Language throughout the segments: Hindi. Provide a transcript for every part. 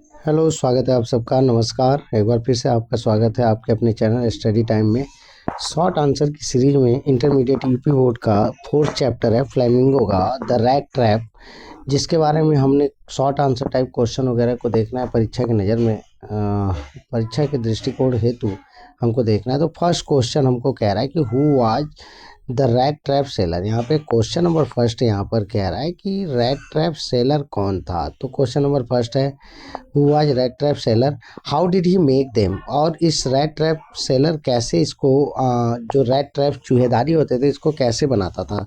हेलो, स्वागत है आप सबका। नमस्कार, एक बार फिर से आपका स्वागत है आपके अपने चैनल स्टडी टाइम में। शॉर्ट आंसर की सीरीज में इंटरमीडिएट यूपी बोर्ड का 4th चैप्टर है फ्लेमिंगो का द रैट ट्रैप, जिसके बारे में हमने शॉर्ट आंसर टाइप क्वेश्चन वगैरह को देखना है परीक्षा की नज़र में, परीक्षा के दृष्टिकोण हेतु हमको देखना है। तो फर्स्ट क्वेश्चन हमको कह रहा है कि who was the rat trap seller. यहाँ पे क्वेश्चन नंबर फर्स्ट यहाँ पर कह रहा है कि रैट ट्रैप सेलर कौन था। तो क्वेश्चन नंबर फर्स्ट है who was rat trap seller, how did he make them. और इस रैट ट्रैप सेलर कैसे इसको जो रैट ट्रैप चूहेदारी होते थे इसको कैसे बनाता था।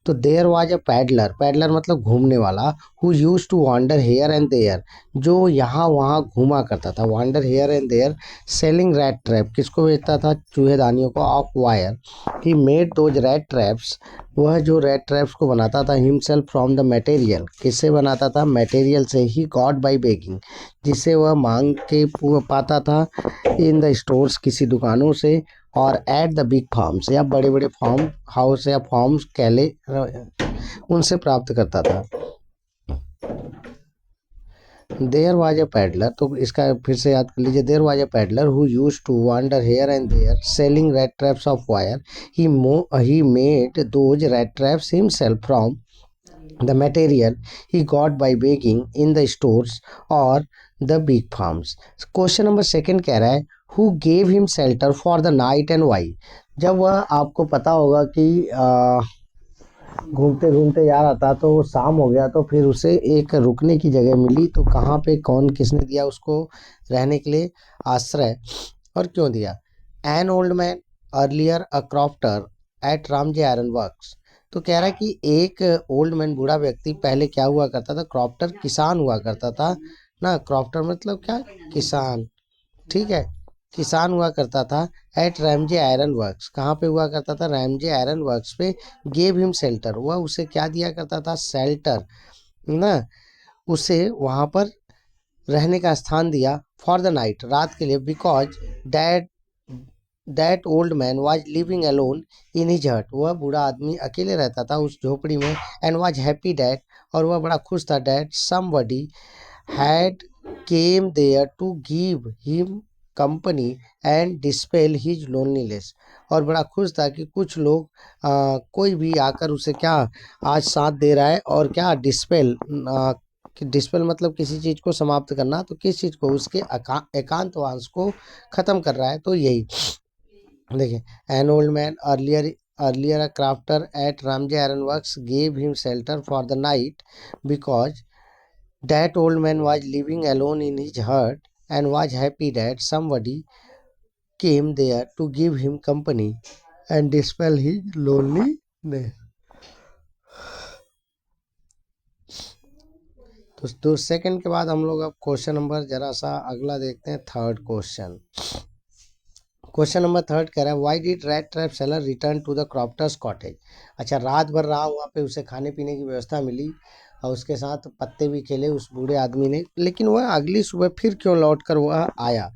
तो there was a peddler, peddler मतलब घूमने वाला, who used to wander here and there, जो यहाँ वहाँ घूमा करता था, wander here and there, selling rat trap, किसको बेचता था, चूहेदानियों को, of wire. He made those rat traps, वह जो रैट ट्रैप्स को बनाता था, हिमसेल्फ फ्रॉम द मटेरियल, किससे बनाता था, मटेरियल से, ही गॉट बाई बेगिंग, जिसे वह मांग के पाता था, इन द स्टोर्स, किसी दुकानों से, और एट द बिग फार्म्स, या बड़े बड़े फार्म हाउस या फार्म्स कैले उनसे प्राप्त करता था। देयर वाज अ पैडलर, तो इसका फिर से याद कर लीजिए, there was a peddler who used to wander here and there selling rat traps of wire, he made those rat traps himself from the material he got by baking in the stores or the big farms. Question number second कह रहा है who gave him shelter for the night and why। जब वह, आपको पता होगा कि घूमते घूमते जा रहा था तो शाम हो गया, तो फिर उसे एक रुकने की जगह मिली, तो कहाँ पे कौन किसने दिया उसको रहने के लिए आश्रय, और क्यों दिया। An old man earlier a crofter at Ramsjo iron works. तो कह रहा है कि एक ओल्ड मैन, बूढ़ा व्यक्ति, पहले क्या हुआ करता था, क्रॉफ्टर, किसान हुआ करता था ना। क्रॉफ्टर मतलब क्या, किसान, ठीक है, किसान हुआ करता था। एट रैमजे आयरन वर्क्स, कहाँ पे हुआ करता था, रैमजे आयरन वर्क्स पे। गेव हिम शेल्टर, वह उसे क्या दिया करता था, शेल्टर ना, उसे वहाँ पर रहने का स्थान दिया, फॉर द नाइट, रात के लिए, because dad that old man was living alone in his हट, वह बूढ़ा आदमी अकेले रहता था उस झोपड़ी में। एंड वाज हैप्पी डैट, और वह बड़ा खुश था, that somebody had came there to give him company and dispel his loneliness, और बड़ा खुश था कि कुछ लोग, कोई भी आकर उसे क्या आज साथ दे रहा है, और क्या डिस्पेल, डिस्पेल मतलब किसी चीज़ को समाप्त करना, तो किस चीज़ को, उसके एकांतवास को ख़त्म कर रहा है। तो यही देखिए, an old man earlier a crofter at Ramsjo iron works gave him shelter for the night because that old man was living alone in his hut and was happy that somebody came there to give him company and dispel his loneliness। तो सेकंड के बाद हम लोग अब क्वेश्चन नंबर जरा सा अगला देखते हैं, third question. Question number third कह रहा है why did rat trap seller return to the crofters cottage. अच्छा, रात भर रहा, वहाँ पे उसे खाने पीने की व्यवस्था मिली और उसके साथ पत्ते भी खेले उस बूढ़े आदमी ने, लेकिन वह अगली सुबह फिर क्यों लौट कर वह आया।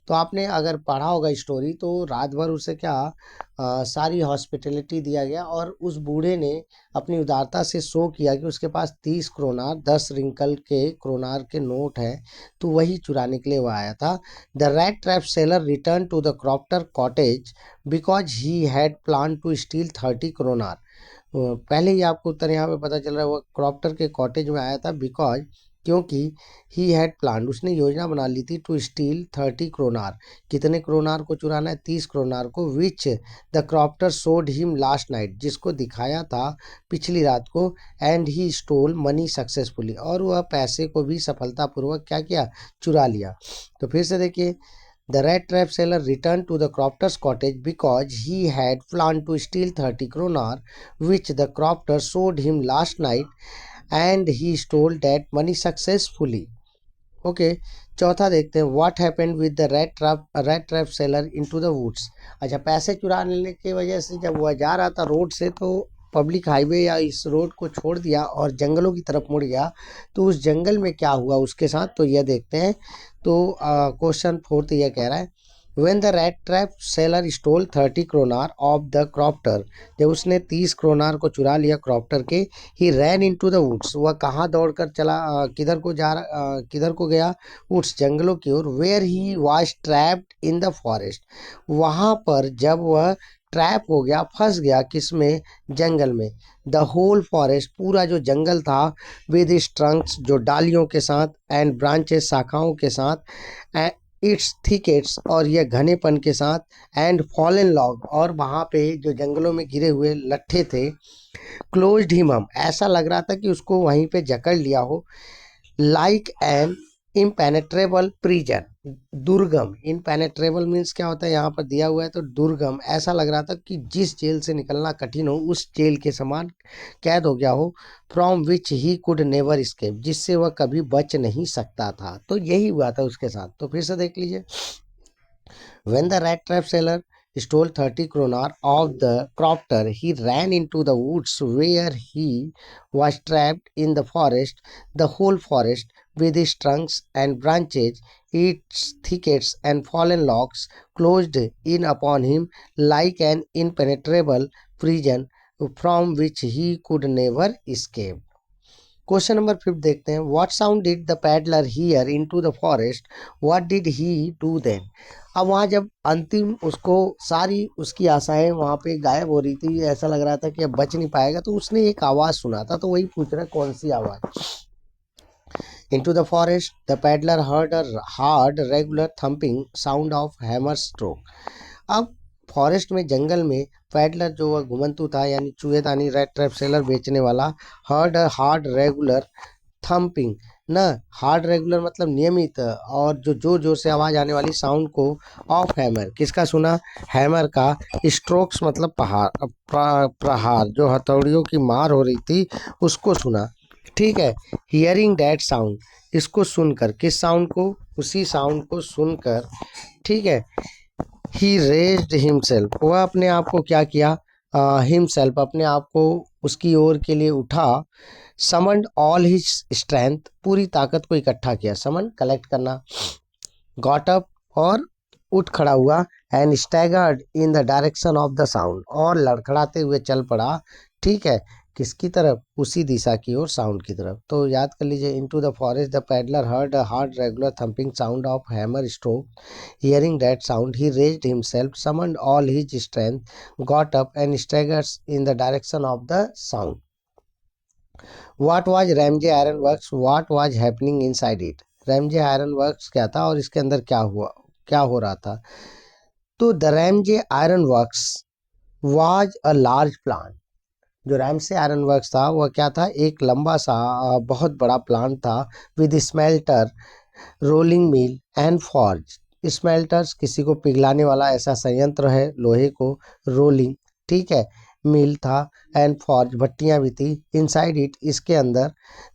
तो आपने अगर पढ़ा होगा स्टोरी, तो रात भर उसे क्या सारी हॉस्पिटलिटी दिया गया, और उस बूढ़े ने अपनी उदारता से शो किया कि उसके पास 30 क्रोनार 10 रिंकल के क्रोनार के नोट हैं, तो वही चुराने के लिए वह आया था। The rat trap seller return to the crofter cottage because he had plan to steal 30 kronor. पहले ही आपको उत्तर यहाँ पे पता चल रहा है, वह क्रॉफ्टर के कॉटेज में आया था बिकॉज, क्योंकि ही हैड प्लान, उसने योजना बना ली थी, टू स्टील 30 क्रोनार, कितने क्रोनार को चुराना है, 30 क्रोनार को, विच द क्रॉफ्टर सोड हिम लास्ट नाइट, जिसको दिखाया था पिछली रात को, and he stole money successfully, और वह पैसे को भी सफलतापूर्वक क्या किया, चुरा लिया। तो फिर से देखिए, the rat trap seller returned to the crofter's cottage because he had planned to steal 30 kroner, which the crofter showed him last night, and he stole that money successfully. Okay, चौथा देखते हैं, what happened with the rat trap seller into the woods. अच्छा, पैसे चुराने की वजह से जब वह जा रहा था रोड से, तो पब्लिक हाईवे या इस रोड को छोड़ दिया और जंगलों की तरफ मुड़ गया, तो उस जंगल में क्या हुआ उसके साथ, तो यह देखते हैं। तो क्वेश्चन फोर्थ यह कह रहा है When the rat trap seller stole 30 kroner of the cropter, जब उसने 30 kroner को चुरा लिया क्रॉप्टर के, he ran into the woods, वह कहाँ दौड़कर चला, किधर को गया, वुड्स जंगलों की ओर, where he was trapped in the forest, वहाँ पर जब वह ट्रैप हो गया, फंस गया, किसमें, जंगल में, द होल फॉरेस्ट, पूरा जो जंगल था, विद इट्स ट्रंक्स, जो डालियों के साथ, एंड ब्रांचेस, शाखाओं के साथ, इट्स थिकेट्स, और यह घनेपन के साथ, एंड फॉलन लॉग, और वहाँ पे जो जंगलों में गिरे हुए लट्ठे थे, क्लोज्ड हिम, ऐसा लग रहा था कि उसको वहीं पे जकड़ लिया हो, लाइक एन इम्पेनेट्रेबल प्रिजन, दुर्गम, इनपेनेट्रेबल मीन्स क्या होता है, यहाँ पर दिया हुआ है, तो दुर्गम, ऐसा लग रहा था कि जिस जेल से निकलना कठिन हो, उस जेल के समान कैद हो गया हो, from which he could never escape, जिससे वह कभी बच नहीं सकता था। तो यही हुआ था उसके साथ। तो फिर से देख लीजिए, When the rat trap seller stole 30 kroner of the cropter, he ran into the woods where he was trapped in the forest, the whole forest, with its trunks and branches, its thickets and fallen logs, closed in upon him like an impenetrable prison from which he could never escape. Question number 5 देखते हैं, what sound did the peddler hear into the forest, what did he do then. अब वहाँ जब अंतिम उसको सारी उसकी आशाएं वहाँ पे गायब हो रही थी, ऐसा लग रहा था कि अब बच नहीं पाएगा, तो उसने एक आवाज़ सुना था, तो वही पूछ रहा है कौन सी आवाज़। Into the forest, the peddler heard a hard, regular thumping sound of hammer stroke. अब फॉरेस्ट में, जंगल में, पैडलर जो वह घुमंतु था, यानी चूहेदानी, रेड ट्रैप सेलर बेचने वाला, heard a hard regular thumping, ना, हार्ड रेगुलर मतलब नियमित, और जो जोर जोर से आवाज़ आने वाली साउंड को, ऑफ हैमर, किसका सुना, हैमर का, स्ट्रोक्स मतलब प्रहार, जो हथौड़ियों की मार हो रही थी उसको सुना। ठीक है, हियरिंग दैट साउंड, इसको सुनकर, किस साउंड को, उसी साउंड को सुनकर, ठीक है, ही रेज्ड हिमसेल्फ, वह अपने आप को क्या किया, हिमसेल्फ, अपने आप को उसकी ओर के लिए उठा, समन्ड ऑल हिज स्ट्रेंथ, पूरी ताकत को इकट्ठा किया, समन कलेक्ट करना, गॉट अप, और उठ खड़ा हुआ, and staggered in the direction of the sound, और लड़खड़ाते हुए चल पड़ा, ठीक है, किसकी तरफ, उसी दिशा की ओर, साउंड की तरफ। तो याद कर लीजिए, into the forest the peddler heard a hard regular thumping sound of hammer stroke, hearing that sound he raised himself, summoned all his strength, got up and staggers in the direction of the sound. What was Ramsjo iron works, what was happening inside it, Ramsjo iron works क्या था और इसके अंदर क्या हुआ, क्या हो रहा था। तो the Ramsay iron works was a large plant, जो रैमसे आयरन वर्क्स था वह क्या था, एक लंबा सा बहुत बड़ा प्लांट था, with smelter, rolling mill and forge, smelters किसी को पिघलाने वाला ऐसा संयंत्र है लोहे को, रोलिंग, ठीक है, मिल था, एंड फॉर्ज, भट्टियां भी थी, इनसाइड इट, इसके अंदर,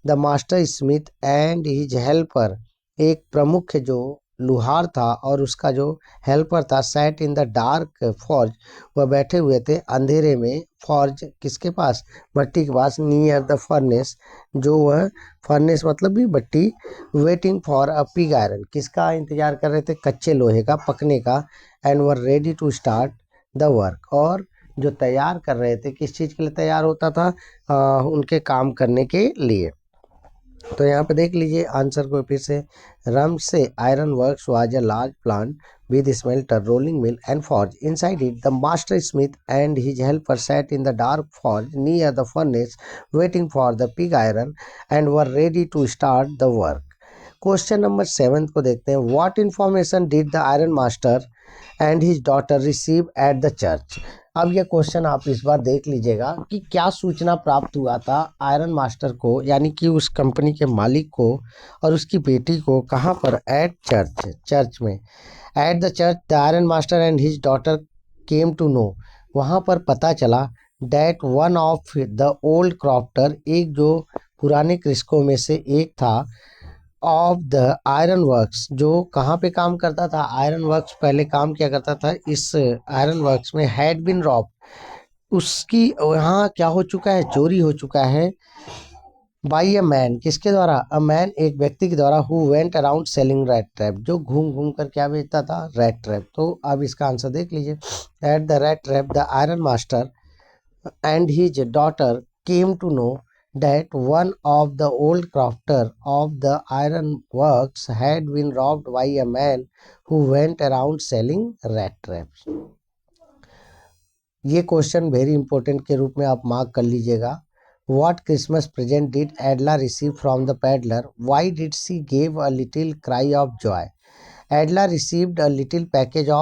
the master Smith and his helper, एक प्रमुख जो लुहार था और उसका जो हेल्पर था, sat in the dark forge, वह बैठे हुए थे अंधेरे में, फॉर्ज किसके पास, भट्टी के पास, नियर द फर्नेस, जो वह फर्नेस मतलब भी भट्टी, waiting for a pig iron, किसका इंतजार कर रहे थे, कच्चे लोहे का पकने का, and were ready to start the work, और जो तैयार कर रहे थे, किस चीज़ के लिए तैयार होता था, उनके काम करने के लिए। तो यहाँ पे देख लीजिए आंसर को फिर से, Ramsjo iron works was a large plant with smelter, rolling mill and forge. Inside it, the master smith and his helper sat in the dark forge near the furnace, waiting for the pig iron, and were ready to start the work. Question number 7 को देखते हैं, what information did the iron master and his daughter receive at the church. अब यह क्वेश्चन आप इस बार देख लीजिएगा कि क्या सूचना प्राप्त हुआ था आयरन मास्टर को, यानी कि उस कंपनी के मालिक को और उसकी बेटी को, कहाँ पर, एट चर्च, चर्च में, at the church the iron master and his daughter came to know, वहाँ पर पता चला, that one of the old crofter, एक जो पुराने कृषकों में से एक था, ऑफ द आयरन वर्क्स, जो कहाँ पे काम करता था, आयरन वर्क्स पहले काम किया करता था, इस आयरन वर्क्स में, हैड बिन रॉब, उसकी यहाँ क्या हो चुका है, चोरी हो चुका है, बाई अ मैन, किसके द्वारा? अ मैन, एक व्यक्ति के द्वारा, who went around selling rat trap, जो घूम घूम कर क्या बेचता था? Rat trap. तो अब इसका आंसर देख लीजिए। At the rat trap the iron master and his daughter came to know that one of the old crafter of the iron works had been robbed by a man who went around selling rat traps. ये क्वेश्चन वेरी इंपॉर्टेंट के रूप में आप मार्क कर लीजिएगा। What Christmas present did Adela receive from the peddler? Why did she give a little cry of joy? Adela received a little package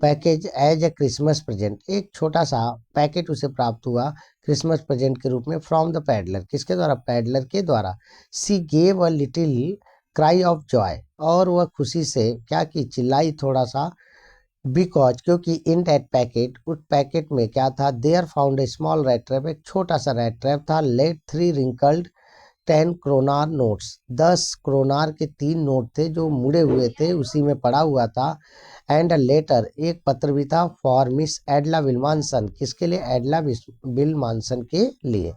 as a Christmas present, एक छोटा सा पैकेट उसे प्राप्त हुआ क्रिसमस प्रेजेंट के रूप में फ्रॉम द पैडलर, किसके द्वारा? पैडलर के द्वारा। सी gave a little cry of Joy, और वह खुशी से क्या की? चिल्लाई थोड़ा सा। बिकॉज, क्योंकि इन दैट पैकेट, उस पैकेट में क्या था? There found a small rat trap, एक छोटा सा रैट ट्रैप था। Let 3 wrinkled 10 kronor notes, 10 kronor के 3 नोट थे जो मुड़े हुए थे, उसी में पड़ा हुआ था। एंड अ लेटर, एक पत्र भी था। फॉर मिस एडला विल्मानसन, किसके लिए? एडला विल्मानसन के लिए।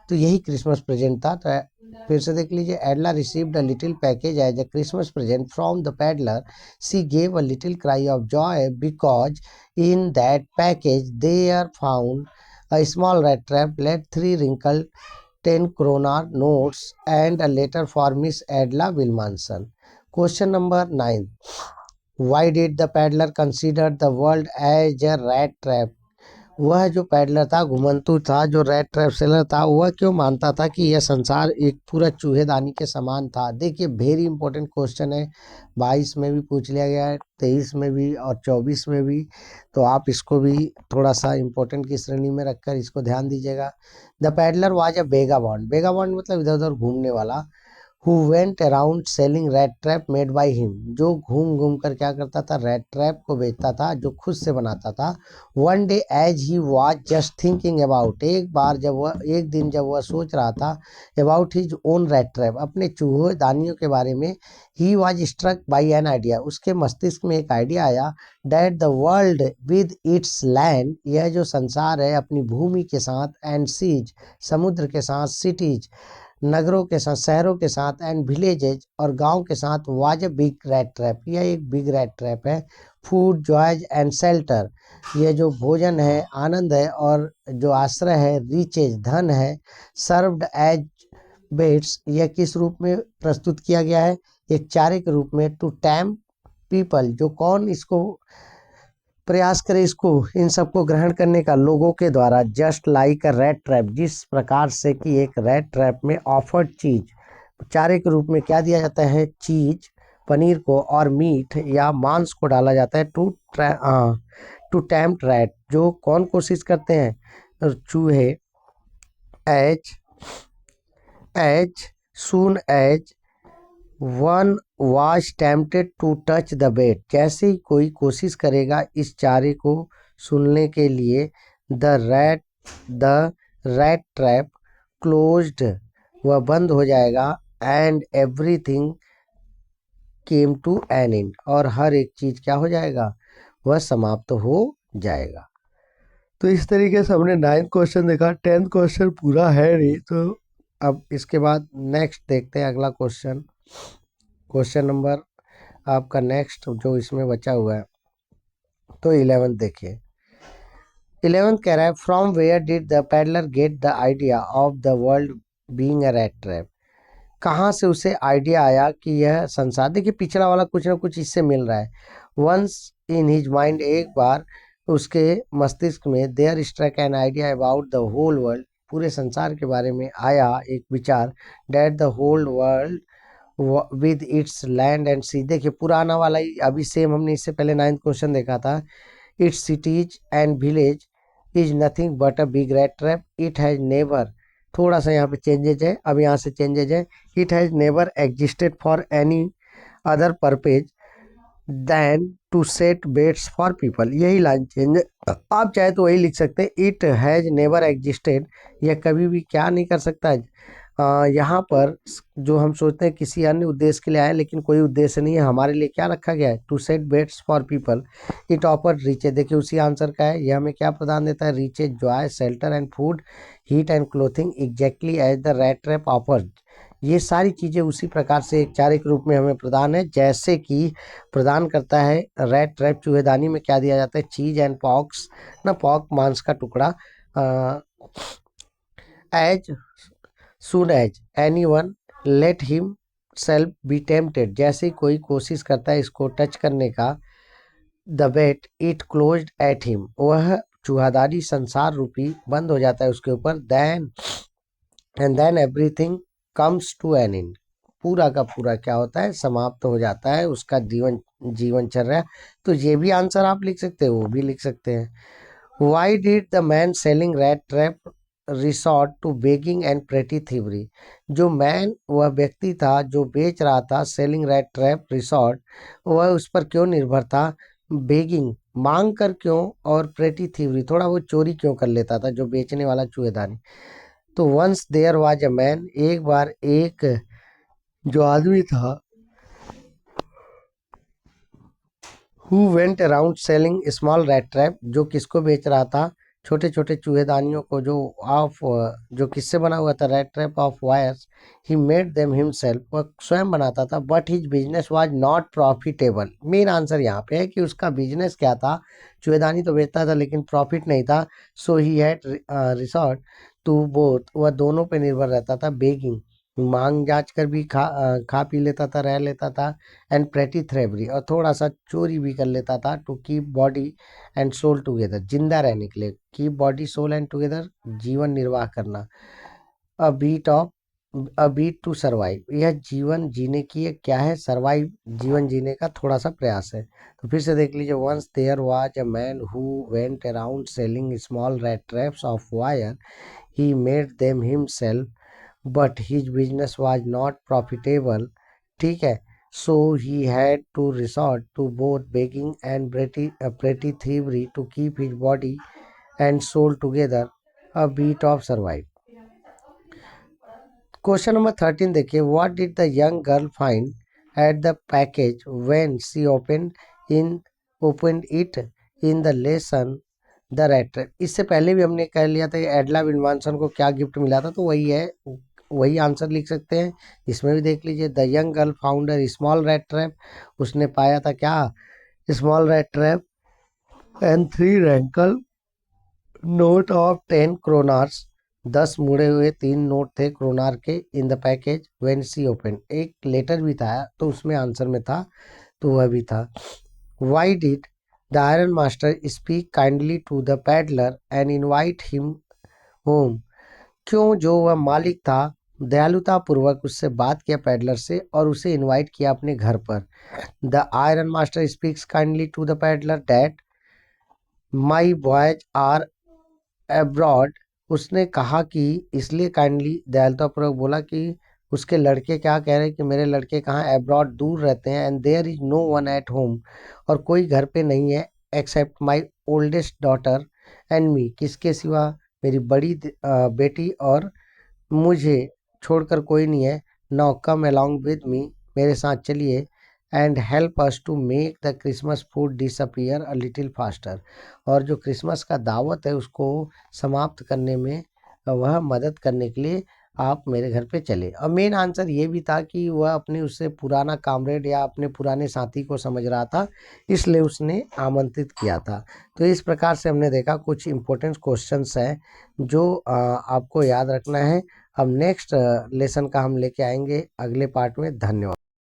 तो यही क्रिसमस प्रेजेंट था। तो फिर से देख लीजिए। Edla received a little package as a Christmas present from the peddler. She gave a little cry of joy because in that package there found a small rat trap. Let 3 wrinkled 10 kroner notes and a letter for Miss Adela Wilmanson. Question number 9. Why did the peddler consider the world as a rat trap? वह जो पैडलर था, घुमंतू था, जो रेड ट्रैप सेलर था, वह क्यों मानता था कि यह संसार एक पूरा चूहेदानी के समान था? देखिए वेरी इंपॉर्टेंट क्वेश्चन है, 22 में भी पूछ लिया गया है, 23 में भी और 24 में भी। तो आप इसको भी थोड़ा सा इंपॉर्टेंट की श्रेणी में रखकर इसको ध्यान दीजिएगा। द पैडलर वाज अ बेगाबॉन्ड, बेगाबॉन्ड मतलब इधर उधर घूमने वाला। Who went around selling rat trap made by him, जो घूम घूम कर क्या करता था? रैट ट्रैप को बेचता था, जो खुद से बनाता था। One day as he was just thinking about, एक दिन जब वह सोच रहा था about his own rat trap, अपने चूहे दानियों के बारे में। He was struck by an idea, उसके मस्तिष्क में एक आइडिया आया। That the world with its land, यह जो संसार है अपनी भूमि के साथ, एंड सीज, समुद्र के साथ, सिटीज, नगरों के साथ, शहरों के साथ, एंड विलेजेज, और गांव के साथ, was a big rat trap, यह एक बिग रैट ट्रैप है। फूड, जॉयज एंड शेल्टर, यह जो भोजन है, आनंद है, और जो आश्रय है, रिचेज, धन है। सर्व्ड एज बेट्स, यह किस रूप में प्रस्तुत किया गया है? एक चारे के रूप में। टू टैम पीपल, जो कौन इसको प्रयास करे इसको, इन सबको ग्रहण करने का? लोगों के द्वारा। जस्ट लाइक अ रेड ट्रैप, जिस प्रकार से कि एक रेड ट्रैप में ऑफर्ड चीज, चारे के रूप में क्या दिया जाता है? चीज, पनीर को और मीट या मांस को डाला जाता है। टू टेम्प्ट रैट, जो कौन कोशिश करते हैं? चूहे। As as soon as one was tempted to touch the bait, जैसे ही कोई कोशिश करेगा इस चारे को सुनने के लिए। द रैट ट्रैप क्लोज्ड, वह बंद हो जाएगा। And everything came to an end, और हर एक चीज क्या हो जाएगा? वह समाप्त हो जाएगा। तो इस तरीके से हमने 9th क्वेश्चन देखा। 10th क्वेश्चन पूरा है नहीं, तो अब इसके बाद नेक्स्ट देखते हैं अगला क्वेश्चन। क्वेश्चन नंबर आपका नेक्स्ट जो इसमें बचा हुआ है, तो 11th देखिए। 11th कह रहा है, from where did the peddler get the idea of the world being a rat trap, कहाँ से उसे आइडिया आया कि यह संसार, देखिए पिछड़ा वाला कुछ ना कुछ इससे मिल रहा है। वंस इन हिज माइंड, एक बार उसके मस्तिष्क में, there struck an idea about the whole world, पूरे संसार के बारे में आया एक विचार। That the whole world with its land and sea, देखिए पुराना वाला ही अभी सेम हमने इससे पहले 9th क्वेश्चन देखा था। It's cities and village is nothing but a big rat trap, it has never, थोड़ा सा यहाँ पे चेंजेज है, अब यहाँ से चेंजेज है। It has never existed for any other purpose than to set baits for people, यही लाइन चेंज है। आप चाहे तो वही लिख सकते हैं, इट हैज नेवर एग्जिस्टेड, यह कभी भी क्या नहीं कर सकता है? यहाँ पर जो हम सोचते हैं किसी अन्य उद्देश्य के लिए आए, लेकिन कोई उद्देश्य नहीं है, हमारे लिए क्या रखा गया है, to set beds for people, it offer riches. देखिए उसी आंसर का है, ये हमें क्या प्रदान देता है, riches, joy, shelter and food, heat and clothing, exactly as the rat trap offer. ये सारी चीज़ें उसी प्रकार से एक चारिक रूप में हमें प्रदान है, जैसे कि प्रदान करता है रैट ट्रैप। चूहेदानी में क्या दिया जाता है, चीज एंड पॉक्स, ना पॉक मांस का टुकड़ा, as soon as anyone let himself be tempted, जैसे ही कोई कोशिश करता है इसको टच करने का, the bet it closed at him, वह चूहादारी संसार रूपी बंद हो जाता है उसके ऊपर, then everything comes to an end, पूरा का पूरा क्या होता है, समाप्त हो जाता है उसका जीवनचर्या। तो ये भी आंसर आप लिख सकते हो, वो भी लिख सकते हैं। Why did the man selling rat trap resort to begging and petty thievery? जो मैन, वह व्यक्ति था जो बेच रहा था सेलिंग रैट ट्रैप रिसॉर्ट, वह उस पर क्यों निर्भर था, बेगिंग, मांग कर क्यों, और प्रेटी थीवरी, थोड़ा वो चोरी क्यों कर लेता था जो बेचने वाला चूहेदानी। तो once there was a man, एक बार एक जो आदमी था, who went around selling small rat trap, जो किसको बेच रहा था, छोटे छोटे चूहेदानियों को, जो ऑफ, जो किससे बना हुआ था, rat trap of wires, he made them himself, वह स्वयं बनाता था, but his business was not profitable. Main answer यहाँ पे है कि उसका बिजनेस क्या था, चूहेदानी तो बेचता था लेकिन प्रॉफिट नहीं था। So he had resort to both, वह दोनों पे निर्भर रहता था, बेगिंग, मांग जांच कर भी खा पी लेता था, रह लेता था, एंड प्रेटी थ्रेवरी, और थोड़ा सा चोरी भी कर लेता था, to keep body and soul together, जिंदा रहने के लिए, keep body soul and together, जीवन निर्वाह करना, a beat of a beat to survive, यह जीवन जीने की एक क्या है, सर्वाइव, जीवन जीने का थोड़ा सा प्रयास है। तो फिर से देख लीजिए, once there was a man who went around selling small rat traps of wire, he made them himself, but his business was not profitable, ठीक है, so he had to resort to both begging and petty thievery to keep his body and soul together, a bit of survive। Question number 13 देखिए, what did the young girl find at the package when she opened it in the lesson the rat trap. इससे पहले भी हमने कह लिया था एडला विनवानसन को क्या गिफ्ट मिला था, तो वही है, वही आंसर लिख सकते हैं। इसमें भी देख लीजिए, the young girl founder small rat trap, उसने पाया था क्या, small rat trap and 3 wrinkle note of 10 kronors, 10 मुड़े हुए 3 नोट थे क्रोनार के, in the package when she open, एक लेटर भी था तो उसमें आंसर में था, तो वह भी था। Why did the iron master speak kindly to the peddler and invite him home, क्यों जो वह मालिक था दयालुता पूर्वक उससे बात किया पैडलर से, और उसे इनवाइट किया अपने घर पर। The iron master speaks kindly to the peddler that my boys are abroad, उसने कहा कि, इसलिए काइंडली दयालुतापूर्वक बोला कि उसके लड़के क्या कह रहे हैं कि मेरे लड़के कहाँ, एब्रॉड, दूर रहते हैं, and there is no one at home, और कोई घर पे नहीं है, except my oldest daughter and me, किसके सिवा, मेरी बड़ी बेटी और मुझे छोड़कर कोई नहीं है। Now come along with me, मेरे साथ चलिए, and help us to make the Christmas food disappear a little faster, और जो क्रिसमस का दावत है उसको समाप्त करने में वह मदद करने के लिए आप मेरे घर पे चले। और मेन आंसर ये भी था कि वह अपने उससे पुराना कामरेड या अपने पुराने साथी को समझ रहा था, इसलिए उसने आमंत्रित किया था। तो इस प्रकार से हमने देखा कुछ इम्पोर्टेंट क्वेश्चंस हैं जो आपको याद रखना है। अब नेक्स्ट लेसन का हम लेके आएंगे अगले पार्ट में। धन्यवाद।